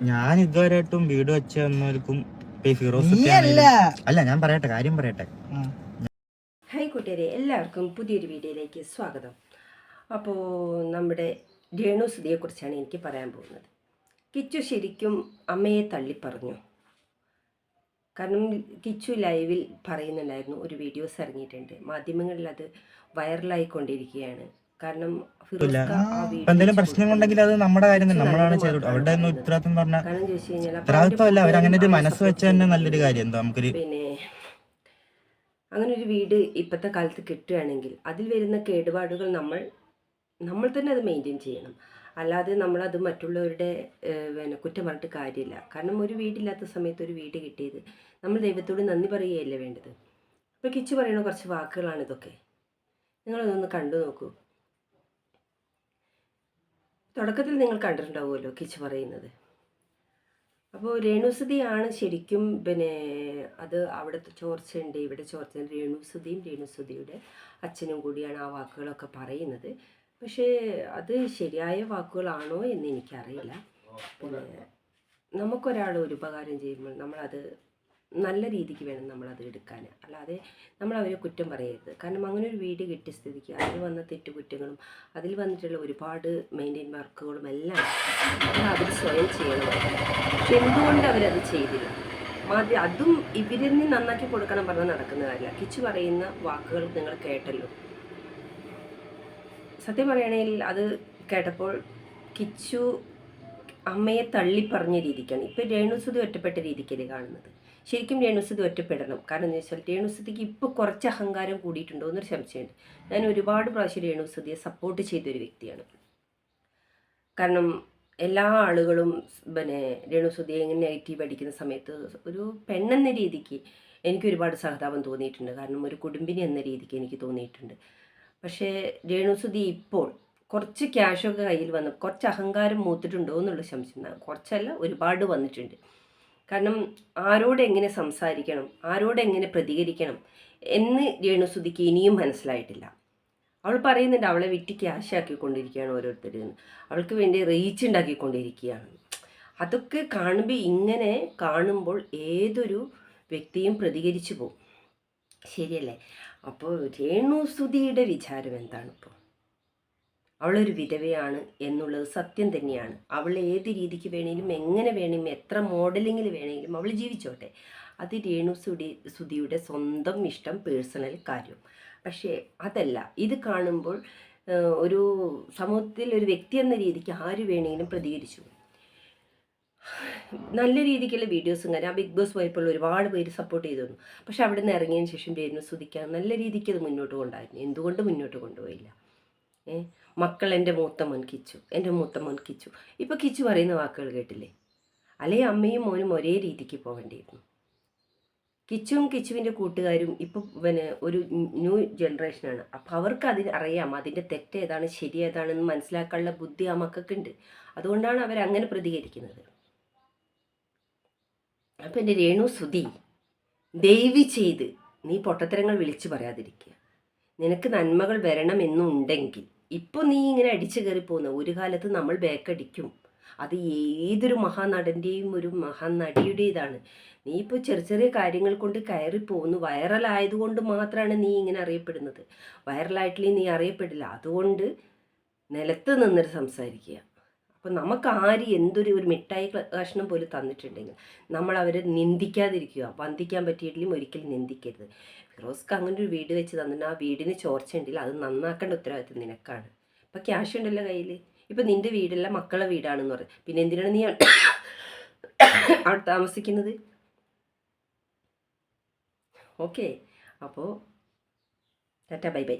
ഞാൻ ഇതുവരെയായിട്ടും വീട് വെച്ചവർക്കും അല്ല, ഞാൻ പറയട്ടെ, കാര്യം പറയട്ടെ. ഹായ് കൂട്ടുകാരെ, എല്ലാവർക്കും പുതിയൊരു വീഡിയോയിലേക്ക് സ്വാഗതം. അപ്പോൾ നമ്മുടെ രേണുസുതിയെക്കുറിച്ചാണ് എനിക്ക് പറയാൻ പോകുന്നത്. കിച്ചു ശരിക്കും അമ്മയെ തള്ളിപ്പറഞ്ഞു. കാരണം കിച്ചു ലൈവിൽ പറയുന്നുണ്ടായിരുന്നു, ഒരു വീഡിയോസ് ഇറങ്ങിയിട്ടുണ്ട്, മാധ്യമങ്ങളിൽ അത് വൈറലായിക്കൊണ്ടിരിക്കുകയാണ്. കാരണം എന്തെങ്കിലും പ്രശ്നമുണ്ടെങ്കിൽ അത് നമ്മുടെ കാര്യം തന്നെ, നമ്മളാണ് ചെയ്തത്. അവരുടെ ഉത്തരവാദിത്വം പറഞ്ഞാൽ ഉത്തരവാദിത്വമല്ല, അവരങ്ങനെ ഒരു മനസ്സ് വെച്ച തന്നെ നല്ലൊരു കാര്യം. എന്താ നമുക്കൊരു പിന്നെ അങ്ങനെ ഒരു വീട് ഇപ്പോഴത്തെ കാലത്ത് കിട്ടുകയാണെങ്കിൽ അതിൽ വരുന്ന കേടുപാടുകൾ നമ്മൾ തന്നെ അത് മെയിൻറ്റെയിൻ ചെയ്യണം. അല്ലാതെ നമ്മളത് മറ്റുള്ളവരുടെ കുറ്റം പറഞ്ഞിട്ട് കാര്യമില്ല. കാരണം ഒരു വീടില്ലാത്ത സമയത്ത് ഒരു വീട് കിട്ടിയത് നമ്മൾ ദൈവത്തോട് നന്ദി പറയുകയല്ലേ വേണ്ടത്. ഇപ്പോൾ കിച്ചു പറയുന്ന കുറച്ച് വാക്കുകളാണ് ഇതൊക്കെ. നിങ്ങളതൊന്ന് കണ്ടു നോക്കൂ. തുടക്കത്തിൽ നിങ്ങൾ കണ്ടിട്ടുണ്ടാവുമല്ലോ കിച്ചു പറയുന്നത്. അപ്പോൾ രേണുസുതിയാണ് ശരിക്കും അത് അവിടുത്തെ ചോർച്ചയുണ്ട്, ഇവിടെ ചോർച്ചയുണ്ട്. രേണുസുതിയുടെ അച്ഛനും കൂടിയാണ് ആ വാക്കുകളൊക്കെ പറയുന്നത്. പക്ഷേ അത് ശരിയായ വാക്കുകളാണോ എന്ന് എനിക്കറിയില്ല. നമുക്കൊരാൾ ഒരു ഉപകാരം ചെയ്യുമ്പോൾ നമ്മളത് നല്ല രീതിക്ക് വേണം നമ്മളത് എടുക്കാൻ. അല്ലാതെ നമ്മളവരെ കുറ്റം പറയരുത്. കാരണം അങ്ങനെ ഒരു വീട് കിട്ടിയ സ്ഥിതിക്ക് അതിൽ വന്ന തെറ്റുകുറ്റങ്ങളും അതിൽ വന്നിട്ടുള്ള ഒരുപാട് മെയിൻറ്റെയിൻ വർക്കുകളും എല്ലാം അവർ സ്വയം ചെയ്യണം. പക്ഷെ എന്തുകൊണ്ട് അവരത് ചെയ്തില്ല? അതും ഇവരിൽ നന്നാക്കി കൊടുക്കണം പറഞ്ഞാൽ നടക്കുന്ന കാര്യമില്ല. കിച്ചു പറയുന്ന വാക്കുകൾ നിങ്ങൾ കേട്ടല്ലോ. സത്യം പറയുകയാണെങ്കിൽ അത് കേട്ടപ്പോൾ കിച്ചു അമ്മയെ തള്ളിപ്പറഞ്ഞ രീതിക്കാണ്. ഇപ്പം രേണുസുതി ഒറ്റപ്പെട്ട രീതിക്കല്ലേ കാണുന്നത്. ശരിക്കും രേണുസുതി ഒറ്റപ്പെടണം. കാരണം എന്ന് വെച്ചാൽ രേണുസുതിക്ക് ഇപ്പോൾ കുറച്ച് അഹങ്കാരം കൂടിയിട്ടുണ്ടോ എന്നൊരു സംശയമുണ്ട്. ഞാൻ ഒരുപാട് പ്രാവശ്യം രേണുസുതിയെ സപ്പോർട്ട് ചെയ്തൊരു വ്യക്തിയാണ്. കാരണം എല്ലാ ആളുകളും രേണുസുതിയെ ഇങ്ങനെ നെഗറ്റീവ് അടിക്കുന്ന സമയത്ത് ഒരു പെണ്ണെന്ന രീതിക്ക് എനിക്ക് ഒരുപാട് സഹതാപം തോന്നിയിട്ടുണ്ട്. കാരണം ഒരു കുടുംബിനി എന്ന രീതിക്ക് എനിക്ക് തോന്നിയിട്ടുണ്ട്. പക്ഷേ രേണുസുതി ഇപ്പോൾ കുറച്ച് ക്യാഷൊക്കെ കയ്യിൽ വന്ന് കുറച്ച് അഹങ്കാരം മൂത്തിട്ടുണ്ടോ എന്നുള്ള സംശയം. കുറച്ചല്ല, ഒരുപാട് വന്നിട്ടുണ്ട്. കാരണം ആരോട് എങ്ങനെ സംസാരിക്കണം, ആരോട് എങ്ങനെ പ്രതികരിക്കണം എന്ന് രേണുസുതിക്ക് ഇനിയും മനസ്സിലായിട്ടില്ല. അവൾ പറയുന്നുണ്ട് അവളെ വിറ്റ് ക്യാഷ് ആക്കിക്കൊണ്ടിരിക്കുകയാണ് ഓരോരുത്തരും, അവൾക്ക് വേണ്ടി റീച്ച് ഉണ്ടാക്കിക്കൊണ്ടിരിക്കുകയാണ്. അതൊക്കെ ഇങ്ങനെ കാണുമ്പോൾ ഏതൊരു വ്യക്തിയും പ്രതികരിച്ചു പോകും. ശരിയല്ലേ? അപ്പോൾ രേണുസുതിയുടെ വിചാരം എന്താണ്? ഇപ്പോൾ അവളൊരു വിധവയാണ് എന്നുള്ളത് സത്യം തന്നെയാണ്. അവൾ ഏത് രീതിക്ക് വേണമെങ്കിലും എങ്ങനെ വേണമെങ്കിലും എത്ര മോഡലിങ്ങിൽ വേണമെങ്കിലും അവൾ ജീവിച്ചോട്ടെ. അത് രേണുസുതിയുടെ സ്വന്തം ഇഷ്ടം, പേഴ്സണൽ കാര്യം. പക്ഷേ അതല്ല, ഇത് കാണുമ്പോൾ ഒരു സമൂഹത്തിൽ ഒരു വ്യക്തി എന്ന രീതിക്ക് ആര് വേണമെങ്കിലും പ്രതികരിച്ചു. നല്ല രീതിക്കുള്ള വീഡിയോസും കാര്യം ആ ബിഗ് ബോസ് പോയപ്പോൾ ഒരുപാട് പേര് സപ്പോർട്ട് ചെയ്തിരുന്നു. പക്ഷെ അവിടെ നിന്ന് ഇറങ്ങിയതിന് ശേഷം രേണുസുതിക്ക് നല്ല രീതിക്ക് അത് മുന്നോട്ട് കൊണ്ടായിരുന്നു. എന്തുകൊണ്ട് മുന്നോട്ട് കൊണ്ടുപോയില്ല? മക്കൾ എൻ്റെ മൂത്ത മോൻ കിച്ചു. ഇപ്പോൾ കിച്ചു പറയുന്ന വാക്കുകൾ കേട്ടില്ലേ? അല്ലേ അമ്മയും മോനും ഒരേ രീതിക്ക് പോകേണ്ടിയിരുന്നു. കിച്ചുവും കിച്ചുവിൻ്റെ കൂട്ടുകാരും ഇപ്പോൾ ഒരു ന്യൂ ജനറേഷനാണ്. അപ്പോൾ അവർക്ക് അറിയാം അതിൻ്റെ തെറ്റേതാണ് ശരിയേതാണെന്ന് മനസ്സിലാക്കാനുള്ള ബുദ്ധി ആ മക്കൾക്കുണ്ട്. അതുകൊണ്ടാണ് അവരങ്ങനെ പ്രതികരിക്കുന്നത്. അപ്പം എൻ്റെ രേണുസുതി, ദയവ് ചെയ്ത് നീ പൊട്ടത്തരങ്ങൾ വിളിച്ചു പറയാതിരിക്കുക. നിനക്ക് നന്മകൾ വരണമെന്നുണ്ടെങ്കിൽ ഇപ്പോൾ നീ ഇങ്ങനെ അടിച്ചു കയറി പോകുന്ന ഒരു കാലത്ത് നമ്മൾ ബാക്കടിക്കും. അത് ഏതൊരു മഹാനടൻ്റെയും ഒരു മഹാനടിയുടേതാണ്. നീ ഇപ്പോൾ ചെറിയ ചെറിയ കാര്യങ്ങൾ കൊണ്ട് കയറി പോകുന്നു. വൈറലായതുകൊണ്ട് മാത്രമാണ് നീ ഇങ്ങനെ അറിയപ്പെടുന്നത്. വൈറലായിട്ടില്ലേ നീ അറിയപ്പെടില്ല. അതുകൊണ്ട് നിലത്ത് നിന്നിട്ട് സംസാരിക്കുക. അപ്പം നമുക്ക് എന്തൊരു മിഠായി കഷ്ണം പോലും തന്നിട്ടുണ്ടെങ്കിൽ നമ്മൾ അവരെ നിന്ദിക്കാതിരിക്കുക. വന്ദിക്കാൻ പറ്റിയിട്ടില്ലെങ്കിൽ ഒരിക്കലും നിന്ദിക്കരുത്. ഫിറോസ്ക്ക് അങ്ങനെ ഒരു വീട് വെച്ച് തന്നിട്ട് ആ വീടിന് ചോർച്ചയുണ്ടെങ്കിൽ അത് നന്നാക്കേണ്ട ഉത്തരവാദിത്വം നിനക്കാണ്. ഇപ്പം ക്യാഷ് ഉണ്ടല്ലോ കയ്യിൽ. ഇപ്പം നിൻ്റെ വീടല്ല മക്കളെ വീടാണെന്ന് പറയും. പിന്നെ എന്തിനാണ് നീ അവിടെ താമസിക്കുന്നത്? ഓക്കെ, അപ്പോൾ ടാറ്റ, ബൈ ബൈ.